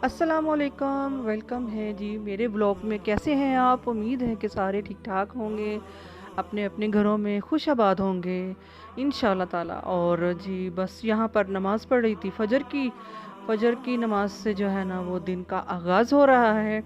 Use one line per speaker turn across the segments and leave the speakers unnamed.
अस्सलामुअलैकुम, वेलकम है जी मेरे ब्लॉग में। कैसे हैं आप? उम्मीद है कि सारे ठीक ठाक होंगे, अपने अपने घरों में खुश आबाद होंगे इंशाल्लाह ताला। और जी बस यहाँ पर नमाज़ पढ़ रही थी फजर की नमाज से जो है ना वो दिन का आगाज़ हो रहा है,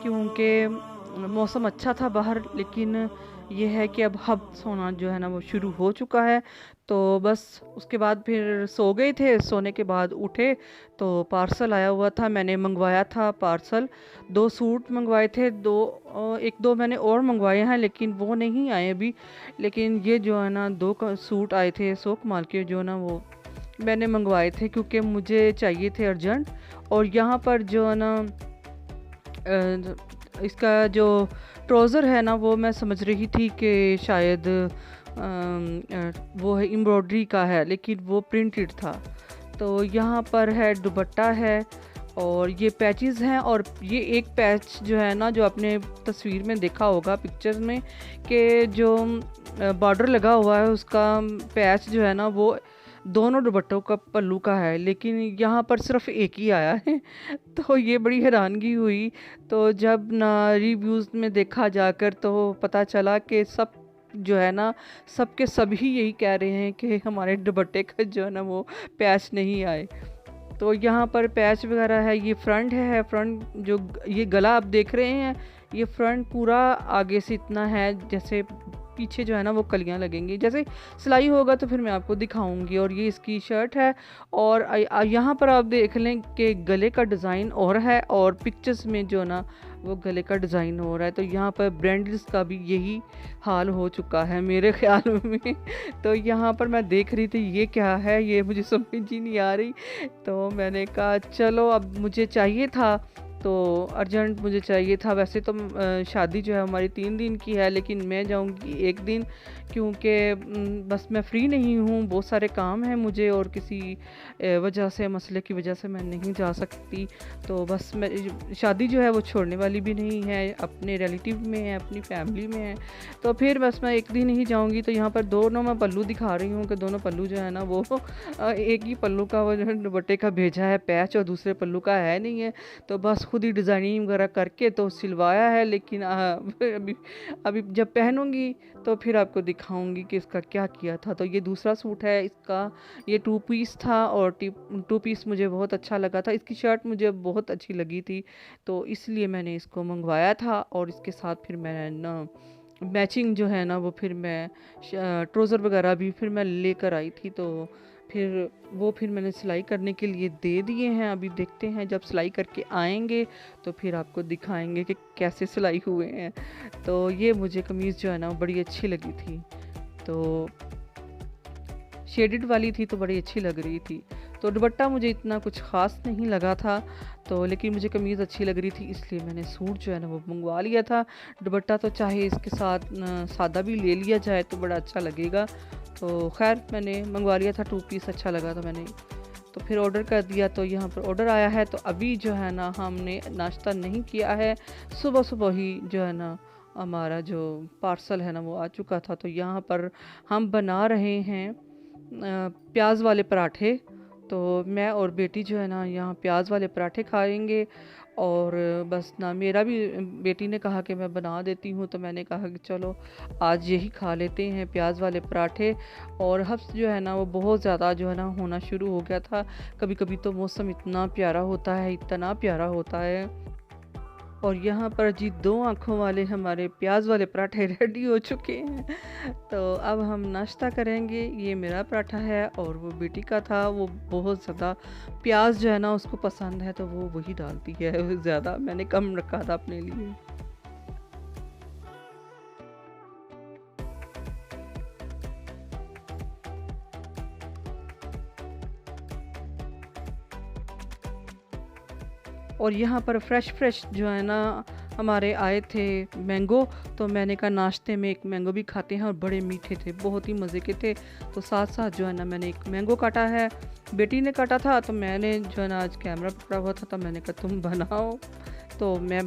क्योंकि मौसम अच्छा था बाहर। लेकिन ये है कि अब सोना जो है ना वो शुरू हो चुका है। तो बस उसके बाद फिर सो गए थे। सोने के बाद उठे तो पार्सल आया हुआ था, मैंने मंगवाया था पार्सल। 2 सूट मंगवाए थे, 1-2 मैंने और मंगवाए हैं लेकिन वो नहीं आए अभी। लेकिन ये जो है ना 2 सूट आए थे सो कमाल के, जो ना वो मैंने मंगवाए थे क्योंकि मुझे चाहिए थे अर्जेंट। और यहाँ पर जो है ना इसका जो ट्राउज़र है ना वो मैं समझ रही थी कि शायद वो है एम्ब्रॉयडरी का है, लेकिन वो प्रिंटेड था। तो यहाँ पर है दुपट्टा है और ये पैचेस हैं। और ये एक पैच जो है ना, जो आपने तस्वीर में देखा होगा पिक्चर में, कि जो बॉर्डर लगा हुआ है उसका पैच जो है ना वो दोनों दुपट्टों का पल्लू का है, लेकिन यहाँ पर सिर्फ एक ही आया है। तो ये बड़ी हैरानगी हुई। तो जब ना रिव्यूज़ में देखा जाकर तो पता चला कि सब जो है ना, सबके सभी यही कह रहे हैं कि हमारे दुपट्टे का जो है ना वो पैच नहीं आए। तो यहाँ पर पैच वगैरह है। ये फ्रंट है, फ्रंट जो ये गला आप देख रहे हैं, ये फ्रंट पूरा आगे से इतना है, जैसे पीछे जो है ना वो कलियां लगेंगी। जैसे सिलाई होगा तो फिर मैं आपको दिखाऊंगी। और ये इसकी शर्ट है। और यहाँ पर आप देख लें कि गले का डिज़ाइन और है और पिक्चर्स में जो ना वो गले का डिज़ाइन हो रहा है। तो यहाँ पर ब्रांड्स का भी यही हाल हो चुका है मेरे ख्याल में। तो यहाँ पर मैं देख रही थी ये क्या है, ये मुझे समझ ही नहीं आ रही। तो मैंने कहा चलो, अब मुझे चाहिए था तो अर्जेंट मुझे चाहिए था। वैसे तो शादी जो है हमारी 3 दिन की है, लेकिन मैं जाऊंगी 1 दिन, क्योंकि बस मैं फ्री नहीं हूँ, बहुत सारे काम हैं मुझे और किसी वजह से, मसले की वजह से मैं नहीं जा सकती। तो बस मैं शादी जो है वो छोड़ने वाली भी नहीं है, अपने रिलेटिव में है, अपनी फैमिली में है। तो फिर बस मैं 1 दिन ही जाऊँगी। तो यहाँ पर दोनों मैं पल्लू दिखा रही हूँ कि दोनों पल्लू जो है ना वो एक ही पल्लू का वो जो है दुपट्टे का भेजा है पैच, और दूसरे पल्लू का है नहीं है। तो बस खुद ही डिज़ाइनिंग वगैरह करके तो सिलवाया है। लेकिन अभी अभी जब पहनूंगी तो फिर आपको दिखाऊंगी कि इसका क्या किया था। तो ये दूसरा सूट है इसका, ये 2 पीस था और 2 पीस मुझे बहुत अच्छा लगा था। इसकी शर्ट मुझे बहुत अच्छी लगी थी, तो इसलिए मैंने इसको मंगवाया था। और इसके साथ फिर मैंने ना मैचिंग जो है ना वो फिर मैं ट्राउज़र वगैरह भी फिर मैं लेकर आई थी। तो फिर मैंने सिलाई करने के लिए दे दिए हैं। अभी देखते हैं जब सिलाई करके आएंगे तो फिर आपको दिखाएंगे कि कैसे सिलाई हुए हैं। तो ये मुझे कमीज़ जो है ना बड़ी अच्छी लगी थी, तो शेडेड वाली थी तो बड़ी अच्छी लग रही थी। तो दुपट्टा मुझे इतना कुछ ख़ास नहीं लगा था, तो लेकिन मुझे कमीज़ अच्छी लग रही थी, इसलिए मैंने सूट जो है ना वो मंगवा लिया था। दुपट्टा तो चाहे इसके साथ सादा भी ले लिया जाए तो बड़ा अच्छा लगेगा। तो खैर मैंने मंगवा लिया था, 2 पीस अच्छा लगा तो मैंने तो फिर ऑर्डर कर दिया। तो यहाँ पर ऑर्डर आया है। तो अभी जो है ना हमने नाश्ता नहीं किया है, सुबह सुबह ही जो है ना हमारा जो पार्सल है ना वो आ चुका था। तो यहाँ पर हम बना रहे हैं प्याज वाले पराठे। तो मैं और बेटी जो है ना यहाँ प्याज वाले पराठे खाएंगे। और बस ना मेरा भी, बेटी ने कहा कि मैं बना देती हूँ, तो मैंने कहा कि चलो आज यही खा लेते हैं प्याज वाले पराठे। और हफ्स जो है ना वो बहुत ज़्यादा जो है ना होना शुरू हो गया था। कभी कभी तो मौसम इतना प्यारा होता है, इतना प्यारा होता है। और यहाँ पर जी 2 आँखों वाले हमारे प्याज वाले पराठे रेडी हो चुके हैं। तो अब हम नाश्ता करेंगे। ये मेरा पराठा है और वो बेटी का था। वो बहुत ज़्यादा प्याज जो है ना उसको पसंद है, तो वो वही डालती है ज़्यादा, मैंने कम रखा था अपने लिए। और यहाँ पर फ्रेश फ्रेश जो है ना हमारे आए थे मैंगो। तो मैंने कहा नाश्ते में एक मैंगो भी खाते हैं, और बड़े मीठे थे, बहुत ही मज़े के थे। तो साथ साथ जो है ना मैंने एक मैंगो काटा है, बेटी ने काटा था। तो मैंने जो है ना आज कैमरा पकड़ा हुआ था, तो मैंने कहा तुम बनाओ। तो मैं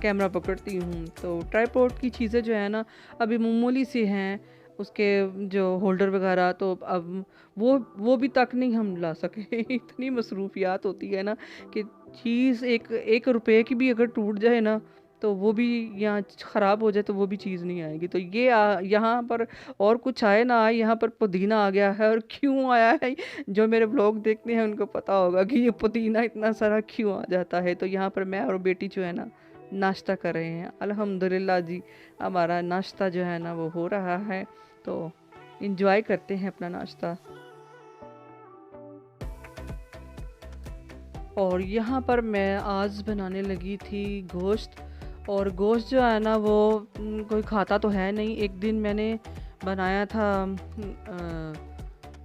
कैमरा पकड़ती हूँ। तो ट्राईपोड की चीज़ें जो है ना अभी मामूली सी हैं, उसके जो होल्डर वगैरह, तो अब वो भी तक नहीं हम ला सके। इतनी मसरूफियात होती है ना कि चीज़ एक 1 रुपए की भी अगर टूट जाए ना, तो वो भी यहाँ ख़राब हो जाए तो वो भी चीज़ नहीं आएगी। तो ये यहाँ पर और कुछ आए ना आए, यहाँ पर पुदीना आ गया है। और क्यों आया है, जो मेरे ब्लॉग देखते हैं उनको पता होगा कि ये पुदीना इतना सारा क्यों आ जाता है। तो यहाँ पर मैं और बेटी जो है ना नाश्ता कर रहे हैं। अल्हम्दुलिल्लाह जी, हमारा नाश्ता जो है ना वो हो रहा है। तो इंजॉय करते हैं अपना नाश्ता। और यहाँ पर मैं आज बनाने लगी थी गोश्त। और गोश्त जो है ना वो कोई खाता तो है नहीं। एक दिन मैंने बनाया था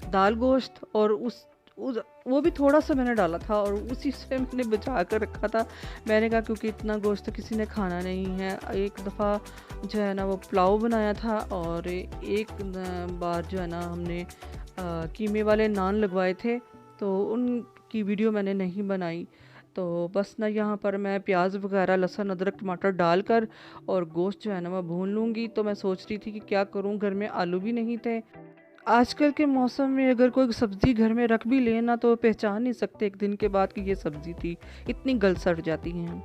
दाल गोश्त, और उस वो भी थोड़ा सा मैंने डाला था और उसी से मैंने बचा कर रखा था। मैंने कहा क्योंकि इतना गोश्त तो किसी ने खाना नहीं है। एक दफ़ा जो है ना वो पुलाव बनाया था, और एक बार जो है ना हमने कीमे वाले नान लगवाए थे, तो उनकी वीडियो मैंने नहीं बनाई। तो बस ना यहाँ पर मैं प्याज वगैरह लहसुन अदरक टमाटर डालकर और गोश्त जो है ना मैं भून लूँगी। तो मैं सोच रही थी कि क्या करूँ, घर में आलू भी नहीं थे। आजकल के मौसम में अगर कोई सब्ज़ी घर में रख भी ले ना, तो पहचान नहीं सकते एक दिन के बाद कि ये सब्ज़ी थी, इतनी गल सड़ जाती हैं।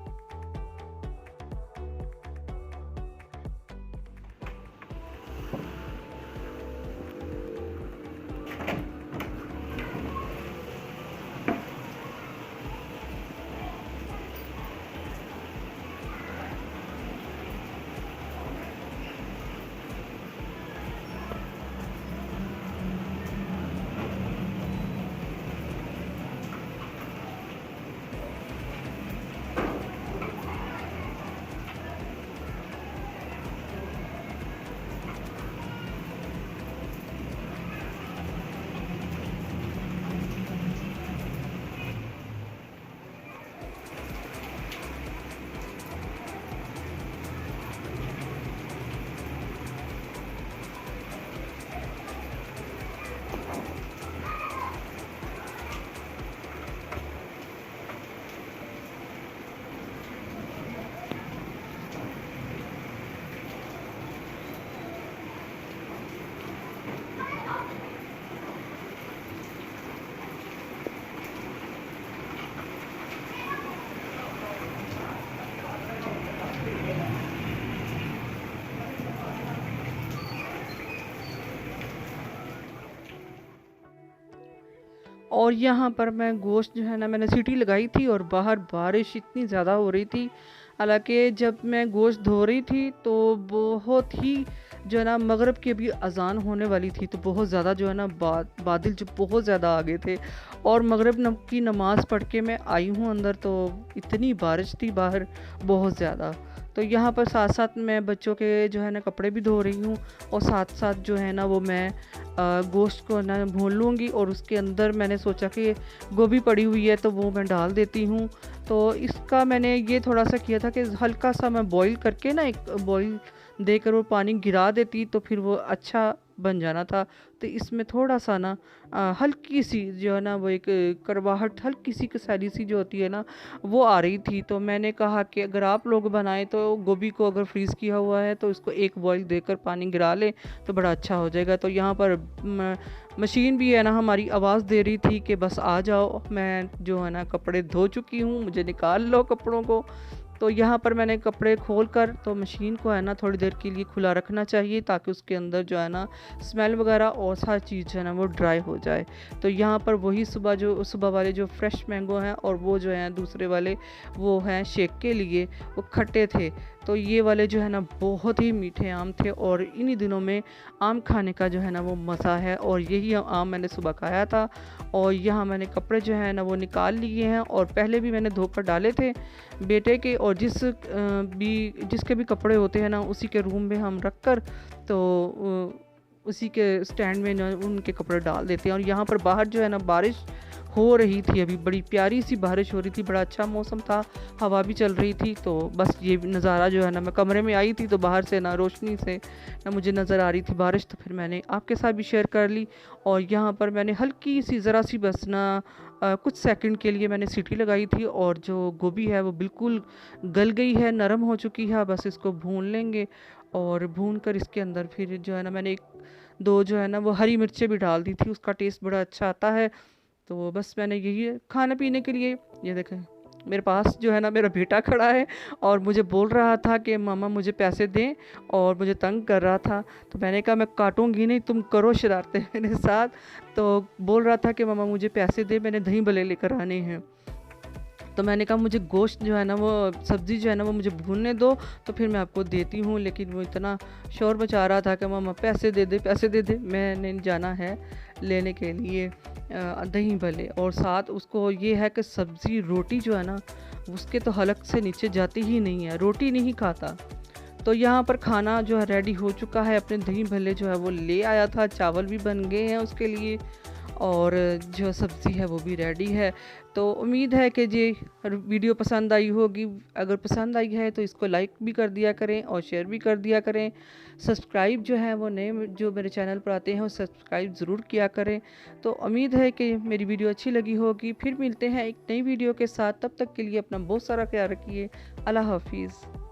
और यहाँ पर मैं गोश्त जो है ना मैंने सीटी लगाई थी, और बाहर बारिश इतनी ज़्यादा हो रही थी। हालांकि जब मैं गोश्त धो रही थी तो बहुत ही जो है ना मगरिब की अभी अजान होने वाली थी, तो बहुत ज़्यादा जो है ना बादल जो बहुत ज़्यादा आ गए थे। और मगरिब की नमाज़ पढ़ के मैं आई हूँ अंदर, तो इतनी बारिश थी बाहर बहुत ज़्यादा। तो यहाँ पर साथ साथ मैं बच्चों के जो है ना कपड़े भी धो रही हूँ, और साथ साथ जो है ना वो मैं गोश्त को ना भून लूँगी। और उसके अंदर मैंने सोचा कि गोभी पड़ी हुई है तो वो मैं डाल देती हूँ। तो इसका मैंने ये थोड़ा सा किया था कि हल्का सा मैं बॉईल करके ना, एक बॉईल देकर वो पानी गिरा देती तो फिर वो अच्छा बन जाना था। तो इसमें थोड़ा सा ना हल्की सी जो है ना वो एक करवाहट, हल्की सी कसैली सी जो होती है ना वो आ रही थी। तो मैंने कहा कि अगर आप लोग बनाएं तो गोभी को अगर फ्रीज़ किया हुआ है तो इसको एक बॉईल देकर पानी गिरा लें तो बड़ा अच्छा हो जाएगा। तो यहाँ पर मशीन भी है ना हमारी आवाज़ दे रही थी कि बस आ जाओ, मैं जो है ना कपड़े धो चुकी हूँ, मुझे निकाल लो कपड़ों को। तो यहाँ पर मैंने कपड़े खोल कर, तो मशीन को है ना थोड़ी देर के लिए खुला रखना चाहिए ताकि उसके अंदर जो है ना स्मेल वगैरह और सारी चीज़ है ना वो ड्राई हो जाए। तो यहाँ पर वही सुबह वाले जो फ्रेश मैंगो हैं, और वो जो हैं दूसरे वाले वो हैं शेक के लिए, वो खट्टे थे। तो ये वाले जो है ना बहुत ही मीठे आम थे, और इन्हीं दिनों में आम खाने का जो है ना वो मज़ा है। और यही आम मैंने सुबह खाया था। और यहाँ मैंने कपड़े जो है ना वो निकाल लिए हैं, और पहले भी मैंने धोकर डाले थे बेटे के। और जिसके भी कपड़े होते हैं ना उसी के रूम में हम रख कर, तो उसी के स्टैंड में ना उनके कपड़े डाल देते हैं। और यहाँ पर बाहर जो है ना बारिश हो रही थी, अभी बड़ी प्यारी सी बारिश हो रही थी, बड़ा अच्छा मौसम था, हवा भी चल रही थी। तो बस ये नज़ारा जो है ना, मैं कमरे में आई थी तो बाहर से ना रोशनी से ना मुझे नज़र आ रही थी बारिश, तो फिर मैंने आपके साथ भी शेयर कर ली। और यहाँ पर मैंने हल्की सी ज़रा सी बस ना कुछ सेकंड के लिए मैंने सीटी लगाई थी, और जो गोभी है वो बिल्कुल गल गई है, नरम हो चुकी है। बस इसको भून लेंगे, और भून कर इसके अंदर फिर जो है ना मैंने एक दो जो है ना वो हरी मिर्चें भी डाल दी थी, उसका टेस्ट बड़ा अच्छा आता है। तो बस मैंने यही खाने पीने के लिए, ये देखें मेरे पास जो है ना मेरा बेटा खड़ा है और मुझे बोल रहा था कि मामा मुझे पैसे दें, और मुझे तंग कर रहा था। तो मैंने कहा मैं काटूंगी नहीं, तुम करो शरारतें मेरे साथ। तो बोल रहा था कि मामा मुझे पैसे दे, मैंने दही भल्ले लेकर आने हैं। तो मैंने कहा मुझे गोश्त जो है ना, वो सब्ज़ी जो है ना वो मुझे भूनने दो, तो फिर मैं आपको देती हूँ। लेकिन वो इतना शोर मचा रहा था कि मामा पैसे दे दे, पैसे दे दे। मैंने जाना है लेने के लिए दही भल्ले, और साथ उसको ये है कि सब्ज़ी रोटी जो है ना उसके तो हलक से नीचे जाती ही नहीं है, रोटी नहीं खाता। तो यहाँ पर खाना जो है रेडी हो चुका है, अपने दही भल्ले जो है वो ले आया था, चावल भी बन गए हैं उसके लिए, और जो सब्ज़ी है वो भी रेडी है। तो उम्मीद है कि ये वीडियो पसंद आई होगी। अगर पसंद आई है तो इसको लाइक भी कर दिया करें और शेयर भी कर दिया करें। सब्सक्राइब जो है वो नए जो मेरे चैनल पर आते हैं वो सब्सक्राइब ज़रूर किया करें। तो उम्मीद है कि मेरी वीडियो अच्छी लगी होगी। फिर मिलते हैं एक नई वीडियो के साथ, तब तक के लिए अपना बहुत सारा ख्याल रखिए। अल्लाह हाफिज़।